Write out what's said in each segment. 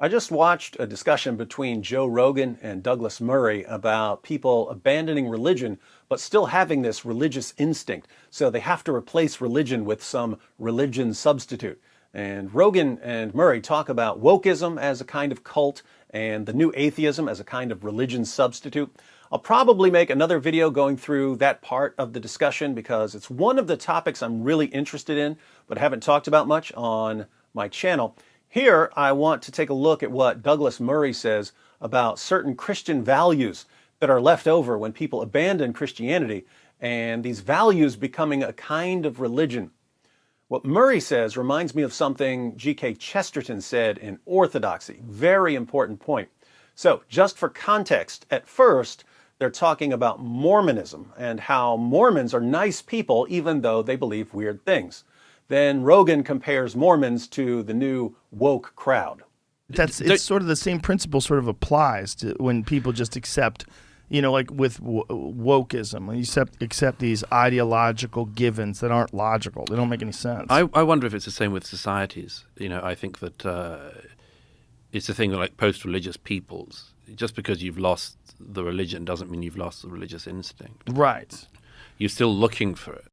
I just watched a discussion between Joe Rogan and Douglas Murray about people abandoning religion, but still having this religious instinct. So they have to replace religion with some religion substitute. And Rogan and Murray talk about wokeism as a kind of cult and the new atheism as a kind of religion substitute. I'll probably make another video going through that part of the discussion because it's one of the topics I'm really interested in, but haven't talked about much on my channel. Here, I want to take a look at what Douglas Murray says about certain Christian values that are left over when people abandon Christianity and these values becoming a kind of religion. What Murray says reminds me of something G.K. Chesterton said in Orthodoxy. Very important point. So, just for context, at first, they're talking about Mormonism and how Mormons are nice people even though they believe weird things. Then Rogan compares Mormons to the new woke crowd. It's sort of the same principle sort of applies to when people just accept, like with wokeism, when you accept these ideological givens that aren't logical. They don't make any sense. I wonder if it's the same with societies. I think that it's a thing like post-religious peoples. Just because you've lost the religion doesn't mean you've lost the religious instinct. Right. You're still looking for it.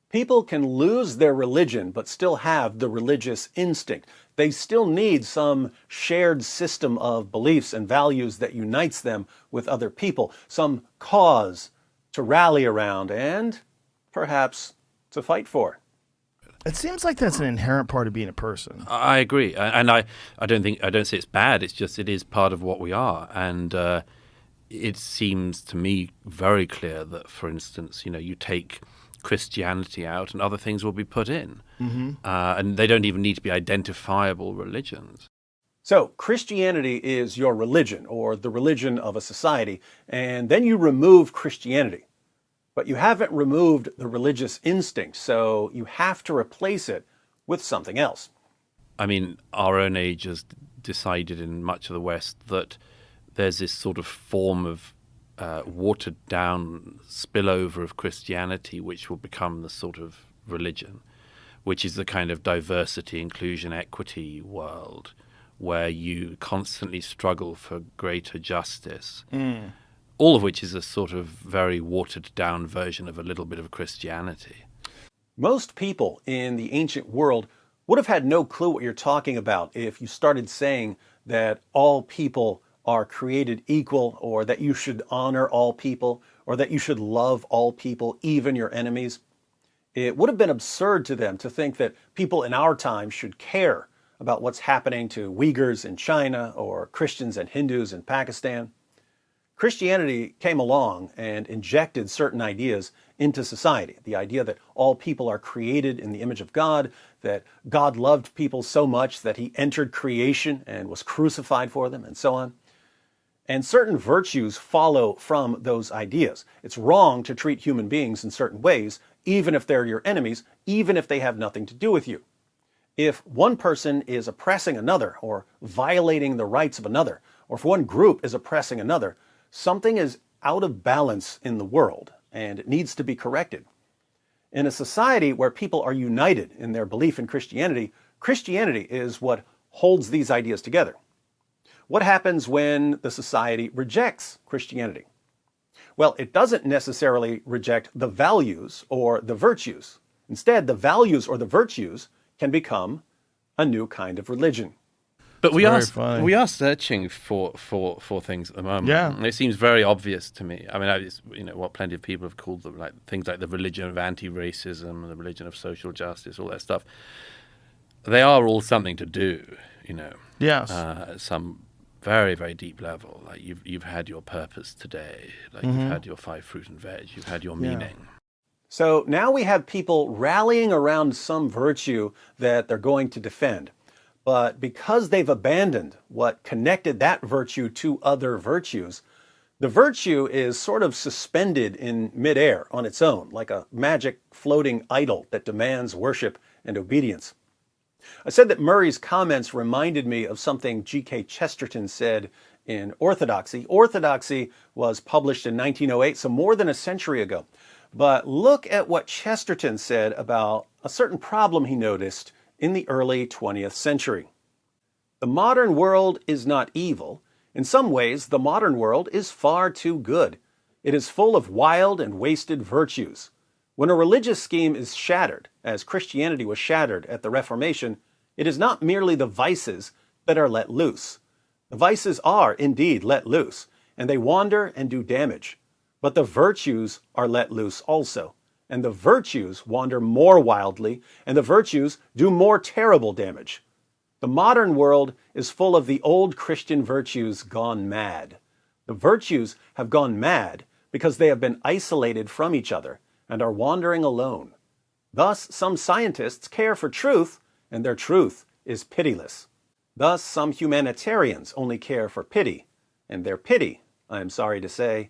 People can lose their religion but still have the religious instinct. They still need some shared system of beliefs and values that unites them with other people, some cause to rally around and perhaps to fight for. It seems like that's an inherent part of being a person. I agree, and I don't say it's bad. It's just it is part of what we are, and it seems to me very clear that, for instance, you take Christianity out and other things will be put in. Mm-hmm. And they don't even need to be identifiable religions. So Christianity is your religion or the religion of a society, and then you remove Christianity. But you haven't removed the religious instinct, so you have to replace it with something else. I mean, our own age has decided in much of the West that there's this sort of form of watered down spillover of Christianity which will become the sort of religion, which is the kind of diversity, inclusion, equity world where you constantly struggle for greater justice, all of which is a sort of very watered down version of a little bit of Christianity. Most people in the ancient world would have had no clue what you're talking about if you started saying that all people are created equal, or that you should honor all people, or that you should love all people, even your enemies. It would have been absurd to them to think that people in our time should care about what's happening to Uyghurs in China or Christians and Hindus in Pakistan. Christianity came along and injected certain ideas into society. The idea that all people are created in the image of God, that God loved people so much that he entered creation and was crucified for them, and so on. And certain virtues follow from those ideas. It's wrong to treat human beings in certain ways, even if they're your enemies, even if they have nothing to do with you. If one person is oppressing another or violating the rights of another, or if one group is oppressing another, something is out of balance in the world, and it needs to be corrected. In a society where people are united in their belief in Christianity, Christianity is what holds these ideas together. What happens when the society rejects Christianity? Well, it doesn't necessarily reject the values or the virtues. Instead, the values or the virtues can become a new kind of religion. But we are searching for things at the moment. Yeah. It seems very obvious to me. I mean, what plenty of people have called them, like things like the religion of anti-racism, the religion of social justice, all that stuff. They are all something to do, Yes. Some very, very deep level. Like you've had your purpose today. Like you've had your 5 fruit and veg. You've had your meaning. So now we have people rallying around some virtue that they're going to defend. But because they've abandoned what connected that virtue to other virtues, the virtue is sort of suspended in midair on its own, like a magic floating idol that demands worship and obedience. I said that Murray's comments reminded me of something G.K. Chesterton said in Orthodoxy. Orthodoxy was published in 1908, so more than a century ago. But look at what Chesterton said about a certain problem he noticed in the early 20th century. The modern world is not evil. In some ways, the modern world is far too good. It is full of wild and wasted virtues. When a religious scheme is shattered, as Christianity was shattered at the Reformation, it is not merely the vices that are let loose. The vices are indeed let loose, and they wander and do damage. But the virtues are let loose also, and the virtues wander more wildly, and the virtues do more terrible damage. The modern world is full of the old Christian virtues gone mad. The virtues have gone mad because they have been isolated from each other and are wandering alone. Thus, some scientists care for truth, and their truth is pitiless. Thus, some humanitarians only care for pity, and their pity, I am sorry to say,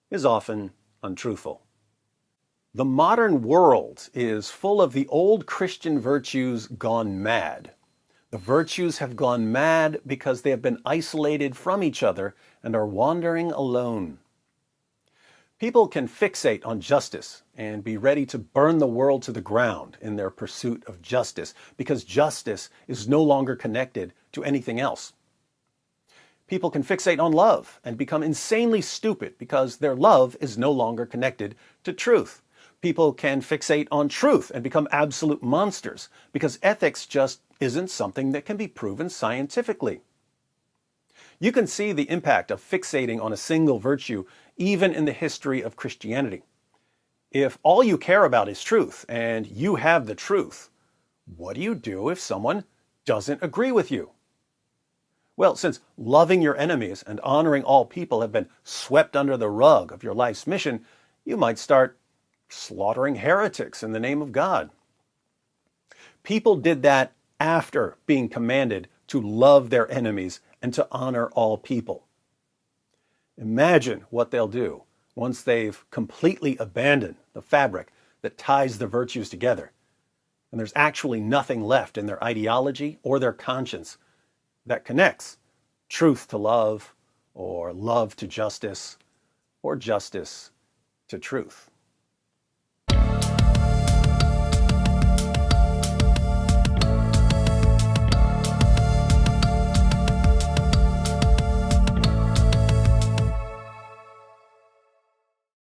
is often untruthful. The modern world is full of the old Christian virtues gone mad. The virtues have gone mad because they have been isolated from each other and are wandering alone. People can fixate on justice and be ready to burn the world to the ground in their pursuit of justice because justice is no longer connected to anything else. People can fixate on love and become insanely stupid because their love is no longer connected to truth. People can fixate on truth and become absolute monsters because ethics just isn't something that can be proven scientifically. You can see the impact of fixating on a single virtue even in the history of Christianity. If all you care about is truth and you have the truth, what do you do if someone doesn't agree with you? Well, since loving your enemies and honoring all people have been swept under the rug of your life's mission, you might start slaughtering heretics in the name of God. People did that after being commanded to love their enemies and to honor all people. Imagine what they'll do once they've completely abandoned the fabric that ties the virtues together, and there's actually nothing left in their ideology or their conscience that connects truth to love, or love to justice, or justice to truth.